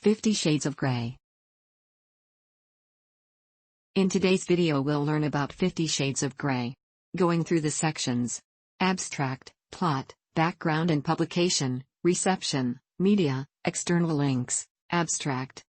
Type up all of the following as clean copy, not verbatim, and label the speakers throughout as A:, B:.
A: 50 Shades of Grey. In today's video we'll learn about 50 Shades of Grey. Going through the sections: abstract, plot, background and publication, reception, media, external links. Abstract.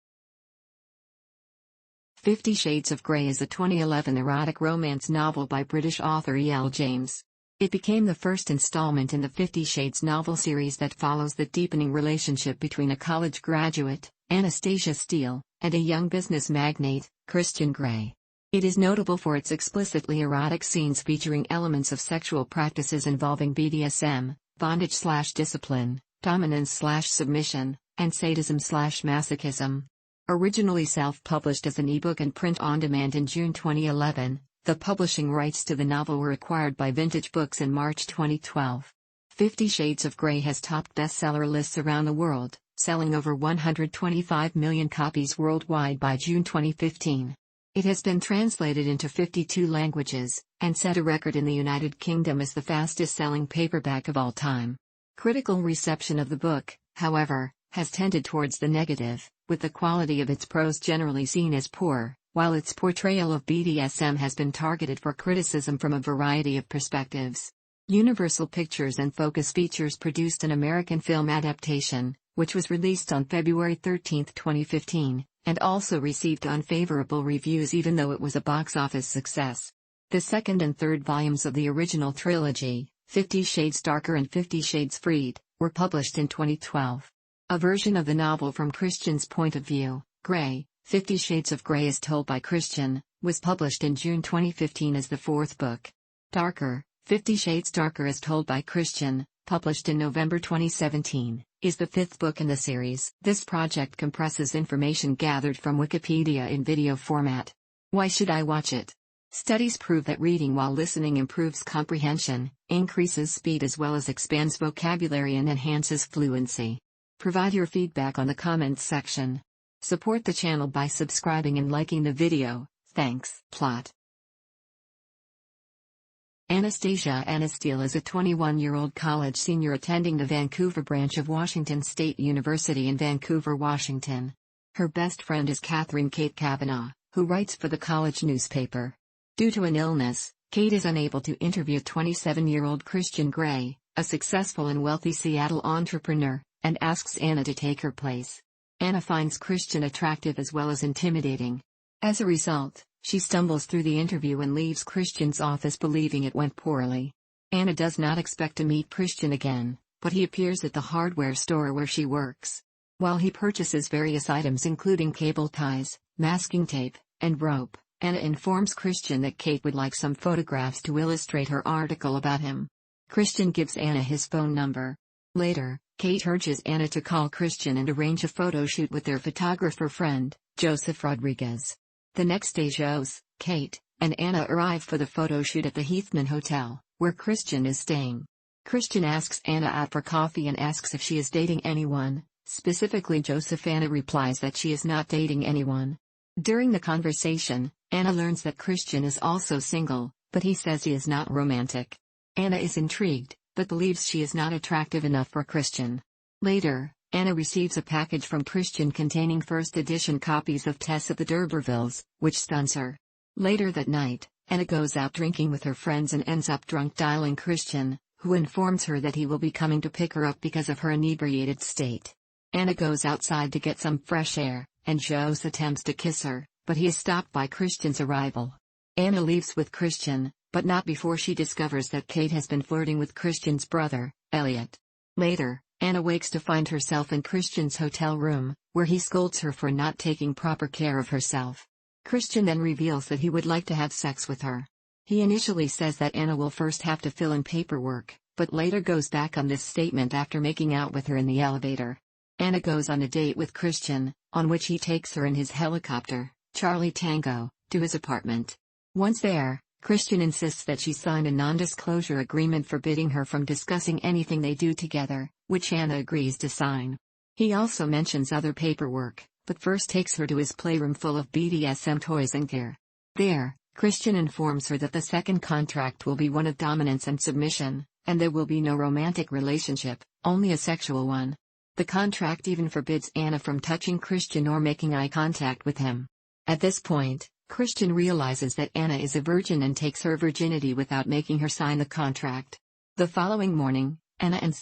A: 50 Shades of Grey is a 2011 erotic romance novel by British author E.L. James. It became the first installment in the 50 Shades novel series that follows the deepening relationship between a college graduate, Anastasia Steele, and a young business magnate, Christian Grey. It is notable for its explicitly erotic scenes featuring elements of sexual practices involving BDSM, bondage/discipline, dominance/submission, and sadism/masochism. Originally self-published as an ebook and print on demand in June 2011, the publishing rights to the novel were acquired by Vintage Books in March 2012. 50 Shades of Grey has topped bestseller lists around the world, selling over 125 million copies worldwide by June 2015. It has been translated into 52 languages, and set a record in the United Kingdom as the fastest-selling paperback of all time. Critical reception of the book, however, has tended towards the negative, with the quality of its prose generally seen as poor, while its portrayal of BDSM has been targeted for criticism from a variety of perspectives. Universal Pictures and Focus Features produced an American film adaptation, which was released on February 13, 2015, and also received unfavorable reviews even though it was a box office success. The second and third volumes of the original trilogy, 50 Shades Darker and 50 Shades Freed, were published in 2012. A version of the novel from Christian's point of view, Grey, 50 Shades of Grey as Told by Christian, was published in June 2015 as the fourth book. Darker, 50 Shades Darker as Told by Christian, published in November 2017, is the fifth book in the series. This project compresses information gathered from Wikipedia in video format. Why should I watch it? Studies prove that reading while listening improves comprehension, increases speed as well as expands vocabulary and enhances fluency. Provide your feedback on the comments section. Support the channel by subscribing and liking the video, thanks. Plot. Anastasia Steele is a 21-year-old college senior attending the Vancouver branch of Washington State University in Vancouver, Washington. Her best friend is Kate Kavanaugh, who writes for the college newspaper. Due to an illness, Kate is unable to interview 27-year-old Christian Grey, a successful and wealthy Seattle entrepreneur, and asks Anna to take her place. Anna finds Christian attractive as well as intimidating. As a result, she stumbles through the interview and leaves Christian's office believing it went poorly. Anna does not expect to meet Christian again, but he appears at the hardware store where she works. While he purchases various items including cable ties, masking tape, and rope, Anna informs Christian that Kate would like some photographs to illustrate her article about him. Christian gives Anna his phone number. Later, Kate urges Anna to call Christian and arrange a photo shoot with their photographer friend, Joseph Rodriguez. The next day Kate, and Anna arrive for the photo shoot at the Heathman Hotel, where Christian is staying. Christian asks Anna out for coffee and asks if she is dating anyone, specifically Joseph. Anna replies that she is not dating anyone. During the conversation, Anna learns that Christian is also single, but he says he is not romantic. Anna is intrigued, but believes she is not attractive enough for Christian. Later, Anna receives a package from Christian containing first edition copies of Tess of the D'Urbervilles, which stuns her. Later that night, Anna goes out drinking with her friends and ends up drunk dialing Christian, who informs her that he will be coming to pick her up because of her inebriated state. Anna goes outside to get some fresh air, and Jose attempts to kiss her, but he is stopped by Christian's arrival. Anna leaves with Christian, but not before she discovers that Kate has been flirting with Christian's brother, Elliot. Later, Anna wakes to find herself in Christian's hotel room, where he scolds her for not taking proper care of herself. Christian then reveals that he would like to have sex with her. He initially says that Anna will first have to fill in paperwork, but later goes back on this statement after making out with her in the elevator. Anna goes on a date with Christian, on which he takes her in his helicopter, Charlie Tango, to his apartment. Once there, Christian insists that she signed a non-disclosure agreement forbidding her from discussing anything they do together, which Anna agrees to sign. He also mentions other paperwork, but first takes her to his playroom full of BDSM toys and gear. There, Christian informs her that the second contract will be one of dominance and submission, and there will be no romantic relationship, only a sexual one. The contract even forbids Anna from touching Christian or making eye contact with him. At this point, Christian realizes that Anna is a virgin and takes her virginity without making her sign the contract. The following morning, Anna and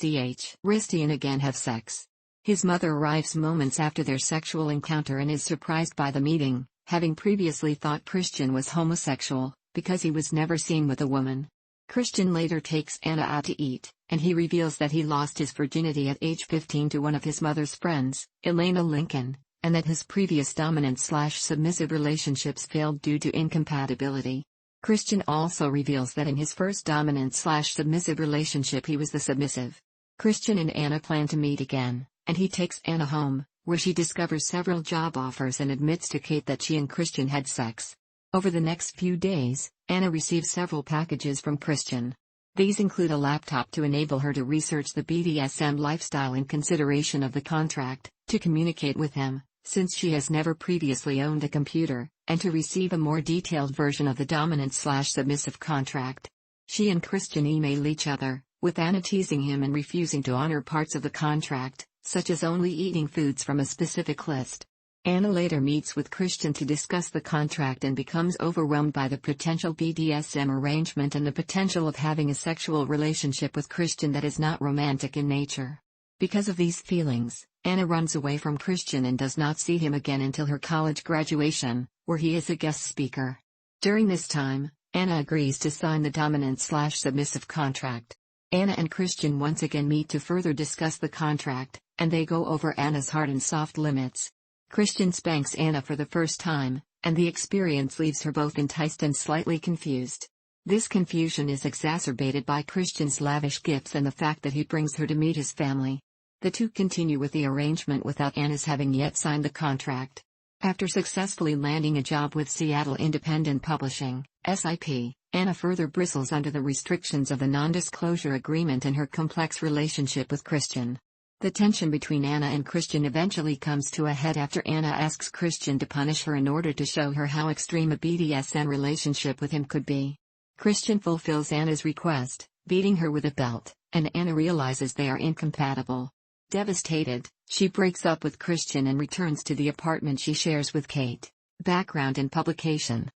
A: Christian again have sex. His mother arrives moments after their sexual encounter and is surprised by the meeting, having previously thought Christian was homosexual, because he was never seen with a woman. Christian later takes Anna out to eat, and he reveals that he lost his virginity at age 15 to one of his mother's friends, Elena Lincoln, and that his previous dominant/submissive relationships failed due to incompatibility. Christian also reveals that in his first dominant/submissive relationship he was the submissive. Christian and Anna plan to meet again, and he takes Anna home, where she discovers several job offers and admits to Kate that she and Christian had sex. Over the next few days, Anna receives several packages from Christian. These include a laptop to enable her to research the BDSM lifestyle in consideration of the contract, to communicate with him, since she has never previously owned a computer, and to receive a more detailed version of the dominant/submissive contract. She and Christian email each other, with Anna teasing him and refusing to honor parts of the contract, such as only eating foods from a specific list. Anna later meets with Christian to discuss the contract and becomes overwhelmed by the potential BDSM arrangement and the potential of having a sexual relationship with Christian that is not romantic in nature. Because of these feelings, Anna runs away from Christian and does not see him again until her college graduation, where he is a guest speaker. During this time, Anna agrees to sign the dominant/submissive contract. Anna and Christian once again meet to further discuss the contract, and they go over Anna's hard and soft limits. Christian spanks Anna for the first time, and the experience leaves her both enticed and slightly confused. This confusion is exacerbated by Christian's lavish gifts and the fact that he brings her to meet his family. The two continue with the arrangement without Anna's having yet signed the contract. After successfully landing a job with Seattle Independent Publishing, SIP, Anna further bristles under the restrictions of the non-disclosure agreement and her complex relationship with Christian. The tension between Anna and Christian eventually comes to a head after Anna asks Christian to punish her in order to show her how extreme a BDSM relationship with him could be. Christian fulfills Anna's request, beating her with a belt, and Anna realizes they are incompatible. Devastated, she breaks up with Christian and returns to the apartment she shares with Kate. Background and publication.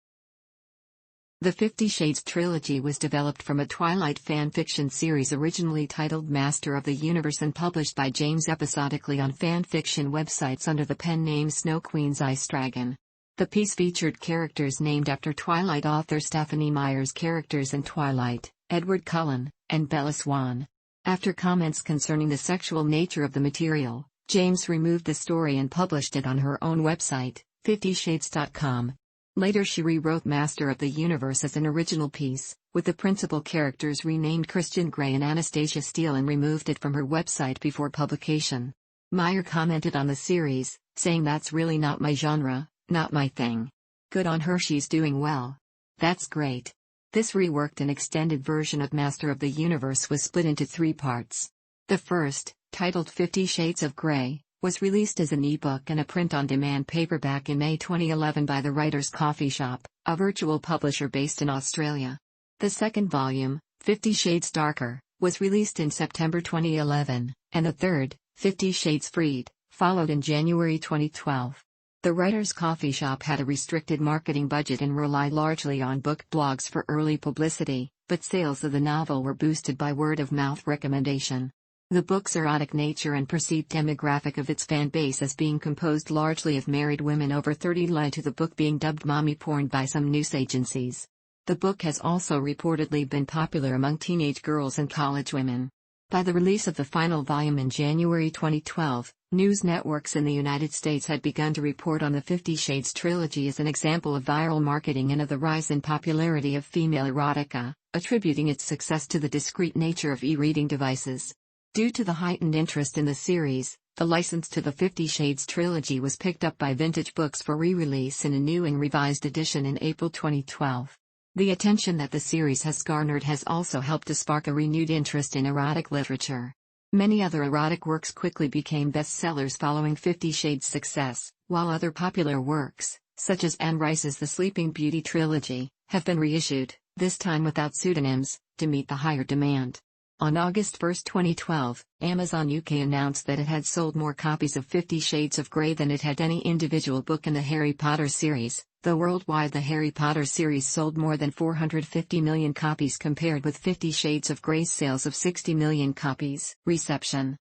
A: The 50 Shades trilogy was developed from a Twilight fanfiction series originally titled Master of the Universe and published by James episodically on fanfiction websites under the pen name Snow Queen's Ice Dragon. The piece featured characters named after Twilight author Stephanie Meyer's characters in Twilight, Edward Cullen, and Bella Swan. After comments concerning the sexual nature of the material, James removed the story and published it on her own website, 50shades.com. Later she rewrote Master of the Universe as an original piece, with the principal characters renamed Christian Grey and Anastasia Steele, and removed it from her website before publication. Meyer commented on the series, saying, "That's really not my genre, not my thing. Good on her, she's doing well. That's great." This reworked and extended version of Master of the Universe was split into 3 parts. The first, titled 50 Shades of Grey, was released as an ebook and a print-on-demand paperback in May 2011 by the Writers' Coffee Shop, a virtual publisher based in Australia. The second volume, 50 Shades Darker, was released in September 2011, and the third, 50 Shades Freed, followed in January 2012. The Writers' Coffee Shop had a restricted marketing budget and relied largely on book blogs for early publicity, but sales of the novel were boosted by word-of-mouth recommendation. The book's erotic nature and perceived demographic of its fan base as being composed largely of married women over 30 led to the book being dubbed mommy porn by some news agencies. The book has also reportedly been popular among teenage girls and college women. By the release of the final volume in January 2012, news networks in the United States had begun to report on the 50 Shades trilogy as an example of viral marketing and of the rise in popularity of female erotica, attributing its success to the discreet nature of e-reading devices. Due to the heightened interest in the series, the license to the 50 Shades trilogy was picked up by Vintage Books for re-release in a new and revised edition in April 2012. The attention that the series has garnered has also helped to spark a renewed interest in erotic literature. Many other erotic works quickly became bestsellers following 50 Shades' success, while other popular works, such as Anne Rice's The Sleeping Beauty trilogy, have been reissued, this time without pseudonyms, to meet the higher demand. On August 1, 2012, Amazon UK announced that it had sold more copies of 50 Shades of Grey than it had any individual book in the Harry Potter series, though worldwide the Harry Potter series sold more than 450 million copies compared with 50 Shades of Grey's sales of 60 million copies. Reception.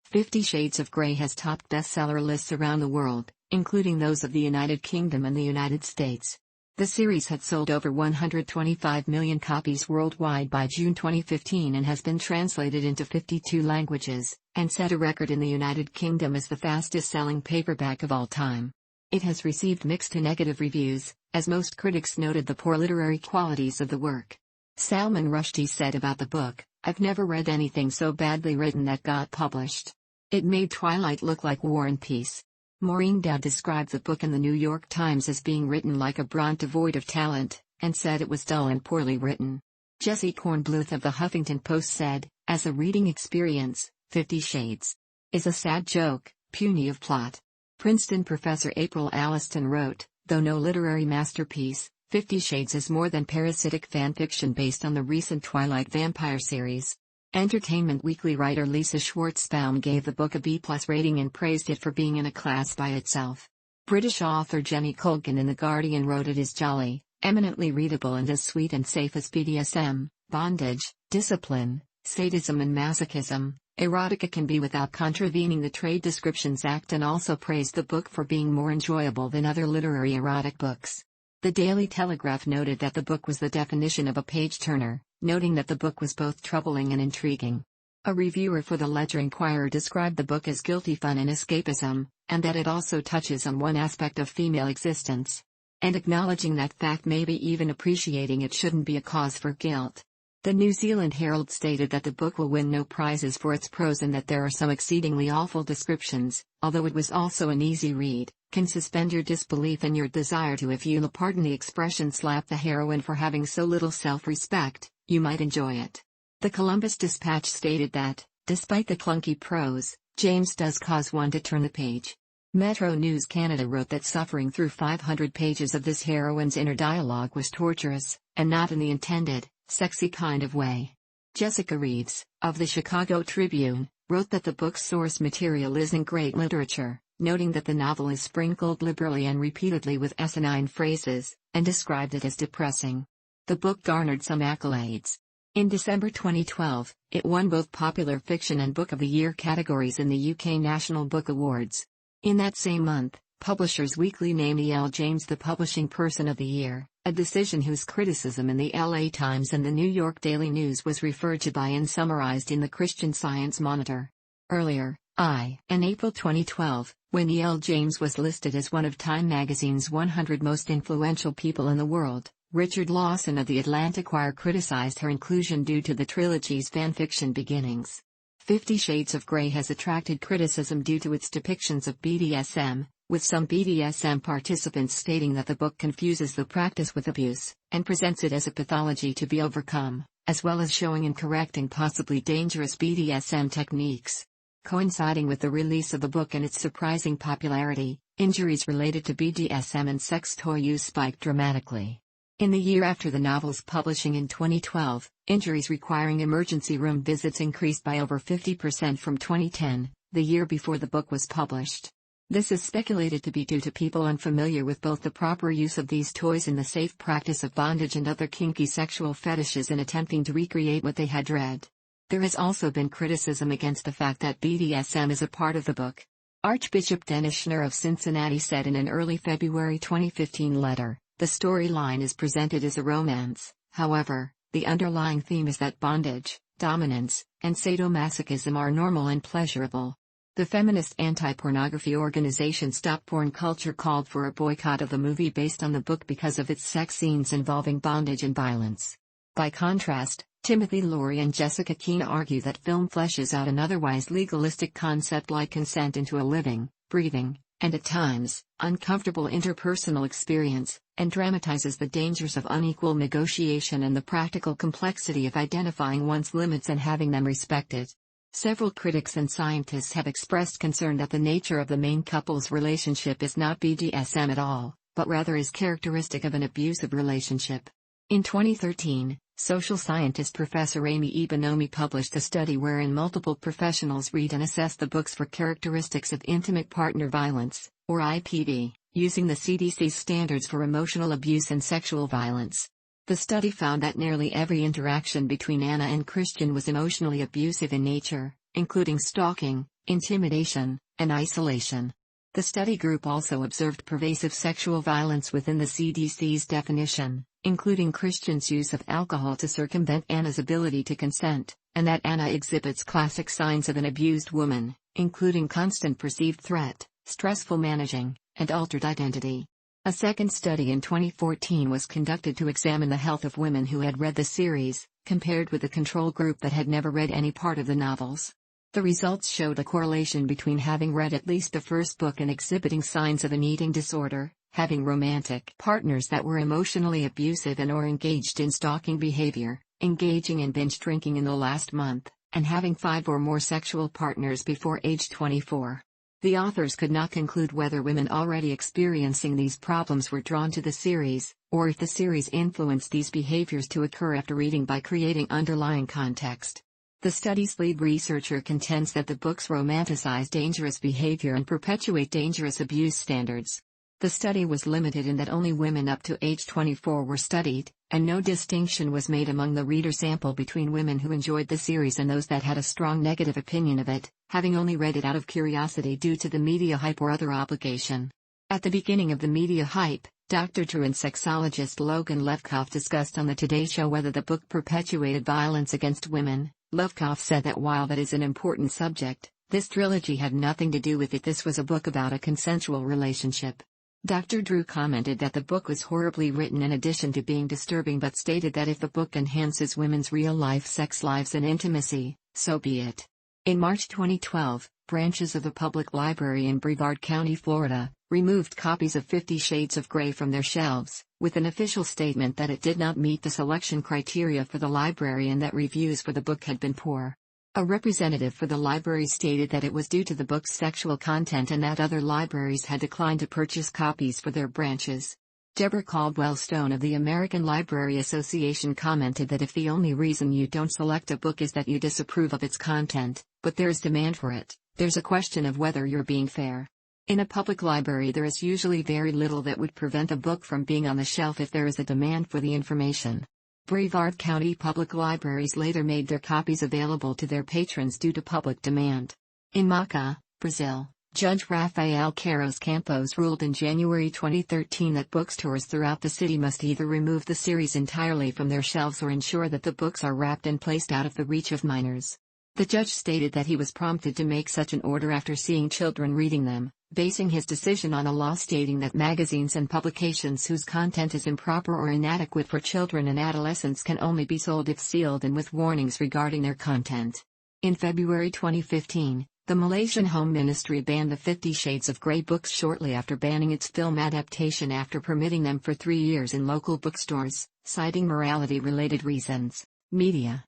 A: 50 Shades of Grey has topped bestseller lists around the world, including those of the United Kingdom and the United States. The series had sold over 125 million copies worldwide by June 2015 and has been translated into 52 languages, and set a record in the United Kingdom as the fastest-selling paperback of all time. It has received mixed to negative reviews, as most critics noted the poor literary qualities of the work. Salman Rushdie said about the book, "I've never read anything so badly written that got published. It made Twilight look like War and Peace." Maureen Dowd described the book in the New York Times as being written like a Bront devoid of talent, and said it was dull and poorly written. Jessie Kornbluth of the Huffington Post said, "As a reading experience, 50 Shades is a sad joke, puny of plot." Princeton professor April Alliston wrote, "Though no literary masterpiece, 50 Shades is more than parasitic fanfiction based on the recent Twilight vampire series." Entertainment Weekly writer Lisa Schwartzbaum gave the book a B+ rating and praised it for being in a class by itself. British author Jenny Colgan in The Guardian wrote it is jolly, eminently readable and as sweet and safe as BDSM, bondage, discipline, sadism and masochism, erotica can be without contravening the Trade Descriptions Act, and also praised the book for being more enjoyable than other literary erotic books. The Daily Telegraph noted that the book was the definition of a page-turner, noting that the book was both troubling and intriguing. A reviewer for the Ledger Inquirer described the book as guilty fun and escapism, and that it also touches on one aspect of female existence. And acknowledging that fact, maybe even appreciating it, shouldn't be a cause for guilt. The New Zealand Herald stated that the book will win no prizes for its prose and that there are some exceedingly awful descriptions, although it was also an easy read, can suspend your disbelief and your desire to, if you'll pardon the expression, slap the heroine for having so little self-respect. You might enjoy it. The Columbus Dispatch stated that, despite the clunky prose, James does cause one to turn the page. Metro News Canada wrote that suffering through 500 pages of this heroine's inner dialogue was torturous, and not in the intended, sexy kind of way. Jessica Reeves, of the Chicago Tribune, wrote that the book's source material isn't great literature, noting that the novel is sprinkled liberally and repeatedly with asinine phrases, and described it as depressing. The book garnered some accolades. In December 2012, it won both Popular Fiction and Book of the Year categories in the UK National Book Awards. In that same month, Publishers Weekly named E.L. James the Publishing Person of the Year, a decision whose criticism in the LA Times and the New York Daily News was referred to by and summarized in the Christian Science Monitor. Earlier, in April 2012, when E.L. James was listed as one of Time magazine's 100 most influential people in the world, Richard Lawson of the Atlantic Wire criticized her inclusion due to the trilogy's fanfiction beginnings. 50 Shades of Grey has attracted criticism due to its depictions of BDSM, with some BDSM participants stating that the book confuses the practice with abuse, and presents it as a pathology to be overcome, as well as showing incorrect and possibly dangerous BDSM techniques. Coinciding with the release of the book and its surprising popularity, injuries related to BDSM and sex toy use spiked dramatically. In the year after the novel's publishing in 2012, injuries requiring emergency room visits increased by over 50% from 2010, the year before the book was published. This is speculated to be due to people unfamiliar with both the proper use of these toys and the safe practice of bondage and other kinky sexual fetishes in attempting to recreate what they had read. There has also been criticism against the fact that BDSM is a part of the book. Archbishop Dennis Schnurr of Cincinnati said in an early February 2015 letter, "The storyline is presented as a romance, however, the underlying theme is that bondage, dominance, and sadomasochism are normal and pleasurable." The feminist anti-pornography organization Stop Porn Culture called for a boycott of the movie based on the book because of its sex scenes involving bondage and violence. By contrast, Timothy Laurie and Jessica Keene argue that film fleshes out an otherwise legalistic concept like consent into a living, breathing, and at times, uncomfortable interpersonal experience, and dramatizes the dangers of unequal negotiation and the practical complexity of identifying one's limits and having them respected. Several critics and scientists have expressed concern that the nature of the main couple's relationship is not BDSM at all, but rather is characteristic of an abusive relationship. In 2013, Social scientist Professor Amy Ibonomi published a study wherein multiple professionals read and assess the books for characteristics of intimate partner violence, or IPV, using the CDC's standards for emotional abuse and sexual violence. The study found that nearly every interaction between Anna and Christian was emotionally abusive in nature, including stalking, intimidation, and isolation. The study group also observed pervasive sexual violence within the CDC's definition, including Christian's use of alcohol to circumvent Anna's ability to consent, and that Anna exhibits classic signs of an abused woman, including constant perceived threat, stressful managing, and altered identity. A second study in 2014 was conducted to examine the health of women who had read the series, compared with the control group that had never read any part of the novels. The results showed a correlation between having read at least the first book and exhibiting signs of an eating disorder, having romantic partners that were emotionally abusive and or engaged in stalking behavior, engaging in binge drinking in the last month, and having 5 or more sexual partners before age 24. The authors could not conclude whether women already experiencing these problems were drawn to the series, or if the series influenced these behaviors to occur after reading by creating underlying context. The study's lead researcher contends that the books romanticize dangerous behavior and perpetuate dangerous abuse standards. The study was limited in that only women up to age 24 were studied, and no distinction was made among the reader sample between women who enjoyed the series and those that had a strong negative opinion of it, having only read it out of curiosity due to the media hype or other obligation. At the beginning of the media hype, Dr. Drew and sexologist Logan Levkoff discussed on the Today Show whether the book perpetuated violence against women. Levkoff said that while that is an important subject, this trilogy had nothing to do with it. This was a book about a consensual relationship. Dr. Drew commented that the book was horribly written in addition to being disturbing, but stated that if the book enhances women's real-life sex lives and intimacy, so be it. In March 2012, branches of the public library in Brevard County, Florida, removed copies of 50 Shades of Grey from their shelves, with an official statement that it did not meet the selection criteria for the library and that reviews for the book had been poor. A representative for the library stated that it was due to the book's sexual content and that other libraries had declined to purchase copies for their branches. Deborah Caldwell Stone of the American Library Association commented that if the only reason you don't select a book is that you disapprove of its content, but there's demand for it, there's a question of whether you're being fair. In a public library there is usually very little that would prevent a book from being on the shelf if there is a demand for the information. Brevard County Public Libraries later made their copies available to their patrons due to public demand. In Maca, Brazil, Judge Rafael Queiroz Campos ruled in January 2013 that bookstores throughout the city must either remove the series entirely from their shelves or ensure that the books are wrapped and placed out of the reach of minors. The judge stated that he was prompted to make such an order after seeing children reading them, basing his decision on a law stating that magazines and publications whose content is improper or inadequate for children and adolescents can only be sold if sealed and with warnings regarding their content. In February 2015, the Malaysian Home Ministry banned the 50 Shades of Grey books shortly after banning its film adaptation after permitting them for 3 years in local bookstores, citing morality-related reasons. Media.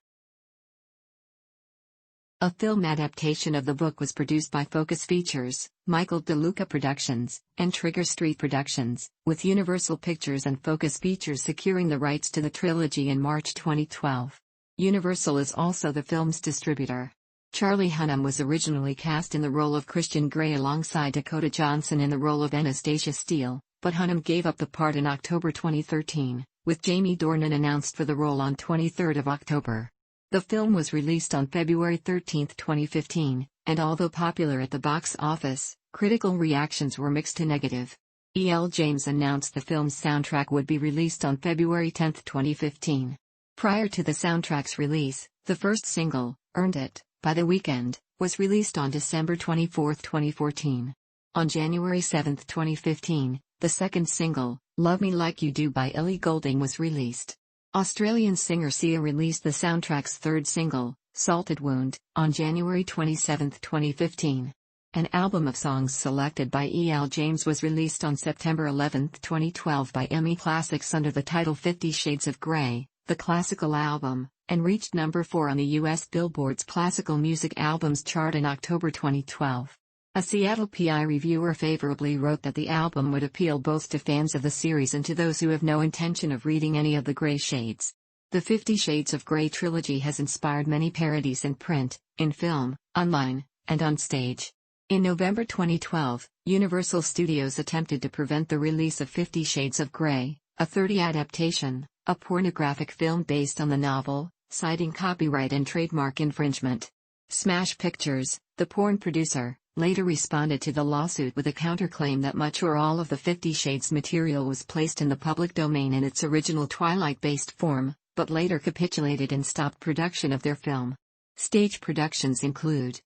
A: A film adaptation of the book was produced by Focus Features, Michael DeLuca Productions, and Trigger Street Productions, with Universal Pictures and Focus Features securing the rights to the trilogy in March 2012. Universal is also the film's distributor. Charlie Hunnam was originally cast in the role of Christian Grey alongside Dakota Johnson in the role of Anastasia Steele, but Hunnam gave up the part in October 2013, with Jamie Dornan announced for the role on 23 October. The film was released on February 13, 2015, and although popular at the box office, critical reactions were mixed to negative. E.L. James announced the film's soundtrack would be released on February 10, 2015. Prior to the soundtrack's release, the first single, Earned It, by The Weeknd, was released on December 24, 2014. On January 7, 2015, the second single, Love Me Like You Do by Ellie Goulding was released. Australian singer Sia released the soundtrack's third single, Salted Wound, on January 27, 2015. An album of songs selected by E.L. James was released on September 11, 2012 by EMI Classics under the title 50 Shades of Grey, the classical album, and reached number 4 on the U.S. Billboard's Classical Music Albums chart in October 2012. A Seattle PI reviewer favorably wrote that the album would appeal both to fans of the series and to those who have no intention of reading any of the Grey Shades. The 50 Shades of Grey trilogy has inspired many parodies in print, in film, online, and on stage. In November 2012, Universal Studios attempted to prevent the release of 50 Shades of Grey, a 30 adaptation, a pornographic film based on the novel, citing copyright and trademark infringement. Smash Pictures, the porn producer, later responded to the lawsuit with a counterclaim that much or all of the 50 Shades material was placed in the public domain in its original Twilight-based form, but later capitulated and stopped production of their film. Stage productions include